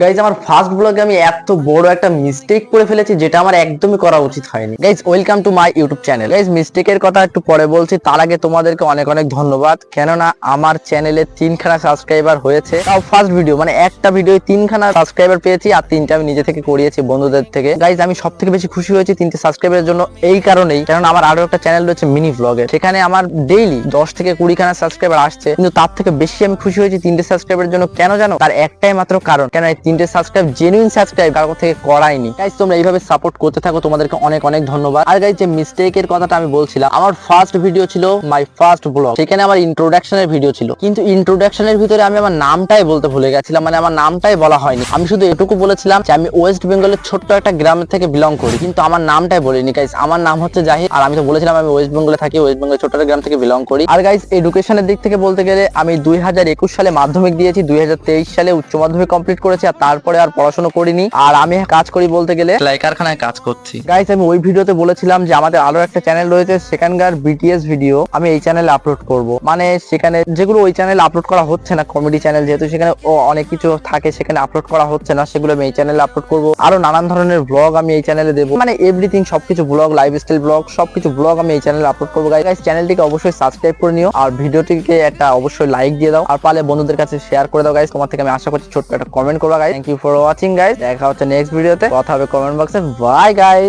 Guys আমার first ব্লগে আমি এত বড় একটা মিস্টেক করে ফেলেছি যেটা আমার একদমই করা উচিত হয়নি। Guys welcome to my YouTube channel. Guys মিস্টেকের কথা একটু পরে বলছি, তার আগে তোমাদেরকে অনেক অনেক ধন্যবাদ, কেননা আমার চ্যানেলে 3খানা সাবস্ক্রাইবার হয়েছে। তাও ফার্স্ট ভিডিও মানে একটা ভিডিও 3খানা সাবস্ক্রাইবার পেয়েছি, আর 3টা আমি নিজে থেকে করিয়েছি বন্ধুদের থেকে। গাইজ আমি সব থেকে বেশি খুশি হয়েছি 3টে সাবস্ক্রাইবারের জন্য, এই কারণেই কারণ আমার আরো একটা চ্যানেল রয়েছে মিনি ব্লগে, সেখানে আমার ডেইলি 10 থেকে 20খানা সাবস্ক্রাইবার আসছে, কিন্তু তার থেকে বেশি আমি খুশি হয়েছি 3টে সাবস্ক্রাইবারের জন্য। কেন জানো? তার একটাই মাত্র কারণ, কেন এই 3টে সাবস্ক্রাইব জেনুইন সাবস্ক্রাইব কারো থেকে করাইনি। গাইস তোমরা এইভাবে সাপোর্ট করতে থাকো, তোমাদেরকে অনেক অনেক ধন্যবাদ। আর গাইস যে মিস্টেকের কথাটা আমি বলছিলাম, আমার ফার্স্ট ভিডিও ছিল মাই ফার্স্ট ব্লগ, সেখানে আমার ইন্ট্রোডাকশনের ভিডিও ছিল, কিন্তু ইন্ট্রোডাকশনের ভিতরে আমি আমার নামটাই বলতে ভুলে গেছিলাম, মানে আমার নামটাই বলা হয়নি। আমি শুধু এটুকু বলেছিলাম যে আমি ওয়েস্ট বেঙ্গলের ছোট্ট একটা গ্রামের থেকে বিলং করি, কিন্তু আমার নামটাই বলিনি। গাইস আমার নাম হচ্ছে জাহিদ, আর আমি তো বলেছিলাম আমি ওয়েস্ট বেঙ্গলে থাকি, ওয়েস্ট বেঙ্গলের ছোট্ট একটা গ্রাম থেকে বিলং করি। আর গাইস এডুকেশনের দিক থেকে বলতে গেলে আমি 2021 সালে মাধ্যমিক দিয়েছি, 2023 সালে উচ্চ মাধ্যমিক কমপ্লিট করেছি, আর তারপরে আর পড়াশোনা করিনি। আর আমি কাজ করি বলতে গেলে সেলাই কারখানায় কাজ করছি। গাইস আমি ওই ভিডিওতে বলেছিলাম যে আমাদের আরো একটা চ্যানেল রয়েছে, সেখানকার বিটিএস ভিডিও আমি এই চ্যানেলে আপলোড করব, মানে সেখানে যেগুলো ওই চ্যানেলে আপলোড করা হচ্ছে না, কমেডি চ্যানেল যেহেতু সেখানে অনেক কিছু থাকে, সেখানে আপলোড করা হচ্ছে না, সেগুলো আমি এই চ্যানেলে আপলোড করব। আরো নানান ধরনের ব্লগ আমি এই চ্যানেলে দেবো, মানে এভরিথিং, সবকিছু ব্লগ, লাইফস্টাইল ব্লগ, সবকিছু ব্লগ আমি এই চ্যানেলে আপলোড করবো। গাইস চ্যানেলটিকে অবশ্যই সাবস্ক্রাইব করে নিও, আর ভিডিওটিকে একটা অবশ্যই লাইক দিয়ে দাও, আর পারলে বন্ধুদের কাছে শেয়ার করে দাও। গাইস তোমার থেকে আমি আশা করছি ছোট্ট একটা কমেন্ট করবা। Guys thank you for watching. Guys দেখা হচ্ছে নেক্সট ভিডিওতে, কথা হবে কমেন্ট বক্সে। Bye guys.